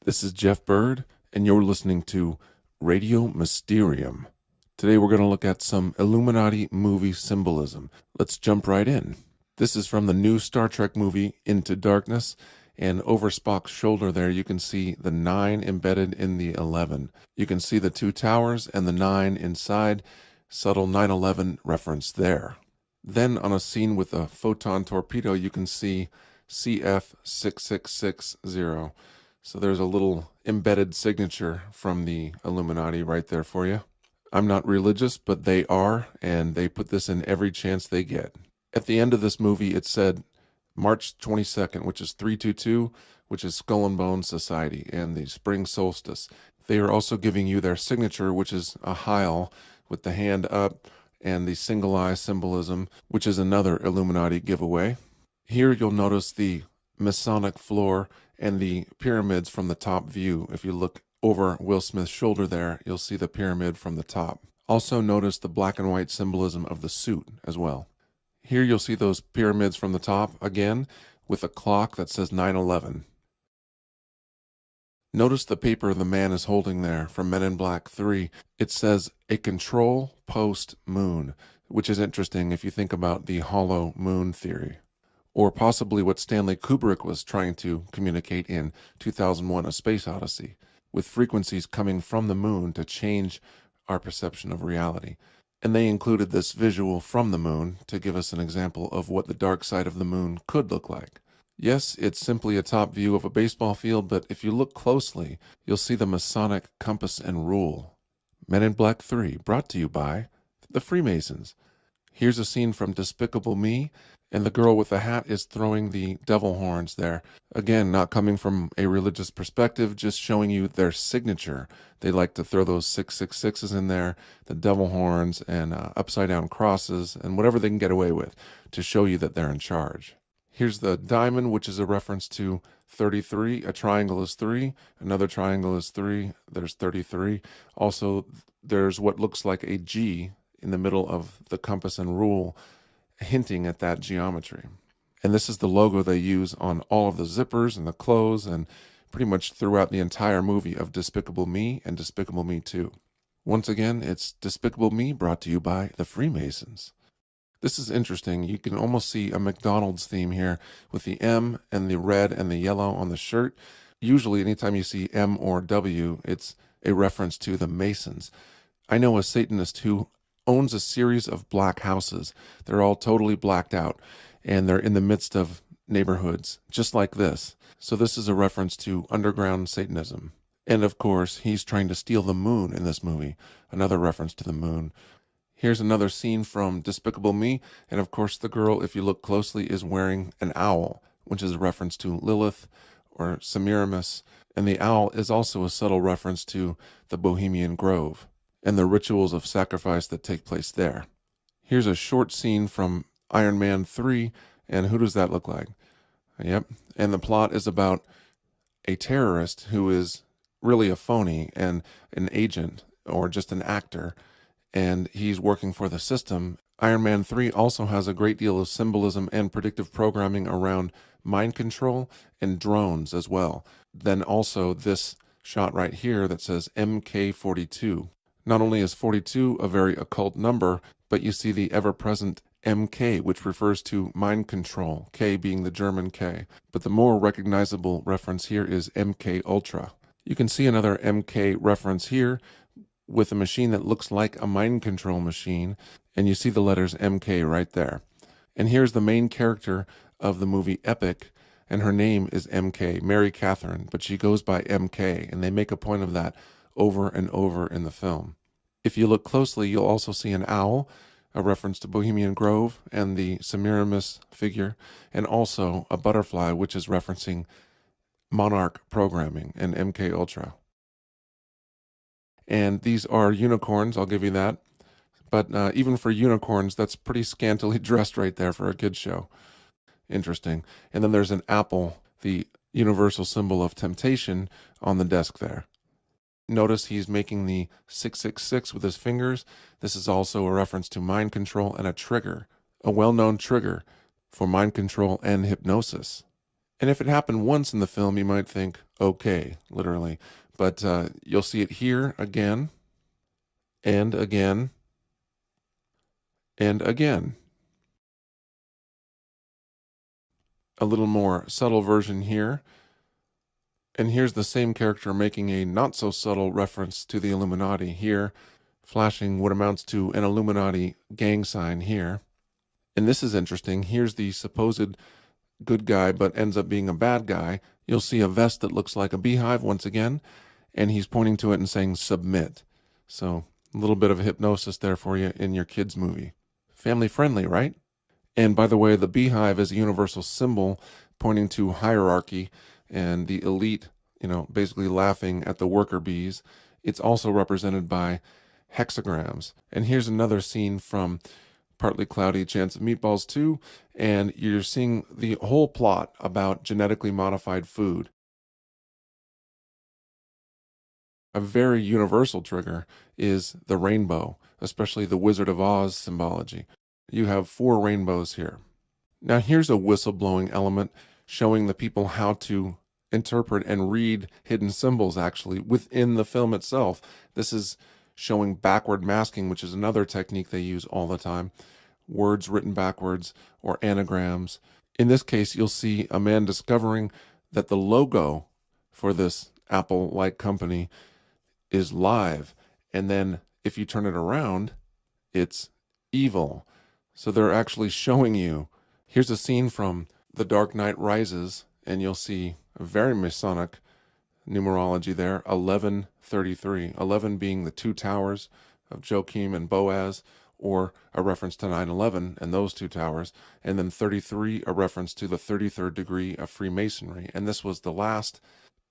This is Jeff Bird, and you're listening to Radio Mysterium. Today we're going to look at some Illuminati movie symbolism. Let's jump right in. This is from the new Star Trek movie, Into Darkness, and over Spock's shoulder there you can see the 9 embedded in the 11. You can see the 2 towers and the 9 inside, subtle 9/11 reference there. Then on a scene with a photon torpedo you can see CF6660. So there's a little embedded signature from the Illuminati right there for you. I'm not religious, but they are, and they put this in every chance they get. At the end of this movie, it said March 22nd, which is 322, which is Skull and Bones Society, and the spring solstice. They are also giving you their signature, which is a Heil with the hand up, and the single eye symbolism, which is another Illuminati giveaway. Here you'll notice the Masonic floor and the pyramids from the top view. If you look over Will Smith's shoulder there, you'll see the pyramid from the top. Also notice the black and white symbolism of the suit as well. Here you'll see those pyramids from the top again with a clock that says 9/11. Notice the paper the man is holding there from Men in Black 3. It says a control post moon, which is interesting if you think about the hollow moon theory, or possibly what Stanley Kubrick was trying to communicate in 2001: A Space Odyssey, with frequencies coming from the moon to change our perception of reality. And they included this visual from the moon to give us an example of what the dark side of the moon could look like. Yes, it's simply a top view of a baseball field, but if you look closely, you'll see the Masonic compass and rule. Men in Black 3, brought to you by the Freemasons. Here's a scene from Despicable Me, and the girl with the hat is throwing the devil horns there. Again, not coming from a religious perspective, just showing you their signature. They like to throw those 666s in there, the devil horns, and upside down crosses, and whatever they can get away with to show you that they're in charge. Here's the diamond, which is a reference to 33. A triangle is 3. Another triangle is 3. There's 33. Also, there's what looks like a G in the middle of the compass and rule, hinting at that geometry. And this is the logo they use on all of the zippers and the clothes and pretty much throughout the entire movie of Despicable Me and Despicable Me 2. Once again, it's Despicable Me, brought to you by the Freemasons. This is interesting. You can almost see a McDonald's theme here with the M and the red and the yellow on the shirt. Usually anytime you see M or W, it's a reference to the Masons. I know a Satanist who owns a series of black houses. They're all totally blacked out, and they're in the midst of neighborhoods, just like this. So this is a reference to underground Satanism. And of course, he's trying to steal the moon in this movie, another reference to the moon. Here's another scene from Despicable Me, and of course the girl, if you look closely, is wearing an owl, which is a reference to Lilith or Semiramis, and the owl is also a subtle reference to the Bohemian Grove and the rituals of sacrifice that take place there. Here's a short scene from Iron Man 3, and who does that look like? Yep, and the plot is about a terrorist who is really a phony and an agent or just an actor, and he's working for the system. Iron Man 3 also has a great deal of symbolism and predictive programming around mind control and drones as well. Then also this shot right here that says MK42. Not only is 42 a very occult number, but you see the ever-present MK, which refers to mind control, K being the German K. But the more recognizable reference here is MK Ultra. You can see another MK reference here with a machine that looks like a mind control machine, and you see the letters MK right there. And here's the main character of the movie Epic, and her name is MK, Mary Catherine, but she goes by MK, and they make a point of that over and over in the film. If you look closely, you'll also see an owl, a reference to Bohemian Grove and the Semiramis figure, and also a butterfly, which is referencing Monarch programming and MK Ultra. And these are unicorns, I'll give you that. But even for unicorns, that's pretty scantily dressed right there for a kid's show. Interesting. And then there's an apple, the universal symbol of temptation, on the desk there. Notice he's making the 666 with his fingers. This is also a reference to mind control and a trigger, a well-known trigger for mind control and hypnosis. And if it happened once in the film, you might think, okay, literally. But you'll see it here again, and again, and again. A little more subtle version here. And here's the same character making a not so subtle reference to the Illuminati here, flashing what amounts to an Illuminati gang sign here. And this is interesting. Here's the supposed good guy, but ends up being a bad guy. You'll see a vest that looks like a beehive once again, and he's pointing to it and saying submit. So a little bit of hypnosis there for you in your kids' movie. Family friendly, right? And by the way, the beehive is a universal symbol pointing to hierarchy and the elite, basically laughing at the worker bees. It's also represented by hexagrams. And here's another scene from Partly Cloudy Chance of Meatballs 2, and you're seeing the whole plot about genetically modified food. A very universal trigger is the rainbow, especially the Wizard of Oz symbology. You have 4 rainbows here. Now here's a whistleblowing element showing the people how to interpret and read hidden symbols actually within the film itself. This is showing backward masking, which is another technique they use all the time. Words written backwards or anagrams. In this case, you'll see a man discovering that the logo for this Apple-like company is live. And then if you turn it around, it's evil. So they're actually showing you. Here's a scene from The Dark Knight Rises, and you'll see a very Masonic numerology there, 1133. 11 being the 2 towers of Joachim and Boaz, or a reference to 9/11 and those 2 towers, and then 33, a reference to the 33rd degree of Freemasonry. And this was the last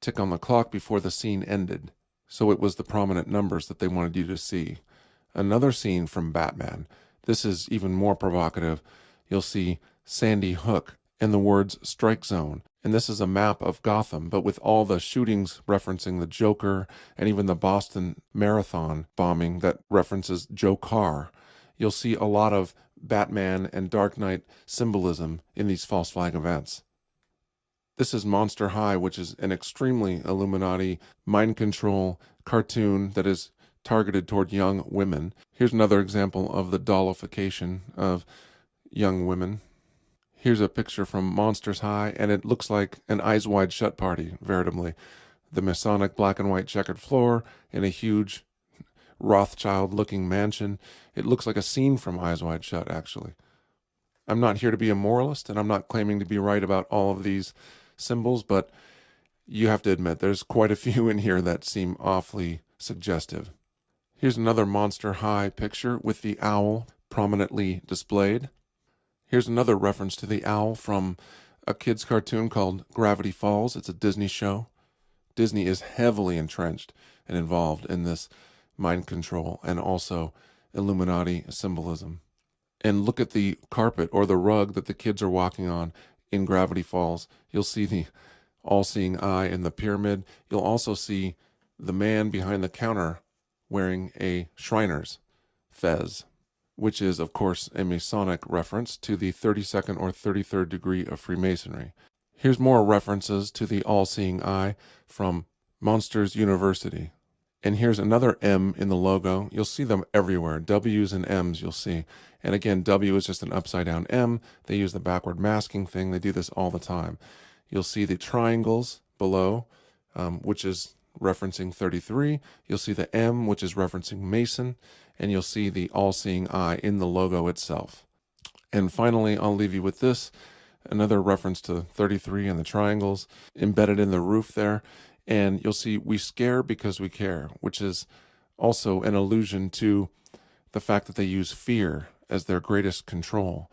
tick on the clock before the scene ended. So it was the prominent numbers that they wanted you to see. Another scene from Batman. This is even more provocative. You'll see Sandy Hook and the words strike zone. And this is a map of Gotham, but with all the shootings referencing the Joker and even the Boston Marathon bombing that references Joe Carr. You'll see a lot of Batman and Dark Knight symbolism in these false flag events. This is Monster High, which is an extremely Illuminati mind control cartoon that is targeted toward young women. Here's another example of the dollification of young women. Here's a picture from Monsters High, and it looks like an Eyes Wide Shut party, veritably. The Masonic black and white checkered floor in a huge Rothschild-looking mansion. It looks like a scene from Eyes Wide Shut, actually. I'm not here to be a moralist, and I'm not claiming to be right about all of these symbols, but you have to admit there's quite a few in here that seem awfully suggestive. Here's another Monster High picture with the owl prominently displayed. Here's another reference to the owl from a kid's cartoon called Gravity Falls. It's a Disney show. Disney is heavily entrenched and involved in this mind control and also Illuminati symbolism. And look at the carpet or the rug that the kids are walking on in Gravity Falls. You'll see the all-seeing eye in the pyramid. You'll also see the man behind the counter wearing a Shriner's fez, which is, of course, a Masonic reference to the 32nd or 33rd degree of Freemasonry. Here's more references to the all-seeing eye from Monsters University. And here's another M in the logo. You'll see them everywhere. W's and M's you'll see. And again, W is just an upside-down M. They use the backward masking thing. They do this all the time. You'll see the triangles below, which is referencing 33. You'll see the M, which is referencing Mason. And you'll see the all-seeing eye in the logo itself. And finally, I'll leave you with this. Another reference to 33 and the triangles embedded in the roof there. And you'll see we scare because we care, which is also an allusion to the fact that they use fear as their greatest control.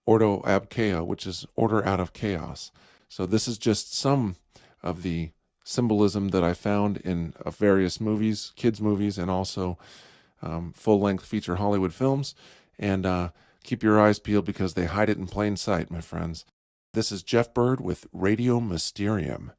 Ordo ab chaos, which is order out of chaos. So this is just some of the symbolism that I found in various movies, kids' movies, and also full-length feature Hollywood films. And keep your eyes peeled because they hide it in plain sight, my friends. This is Jeff Bird with Radio Mysterium.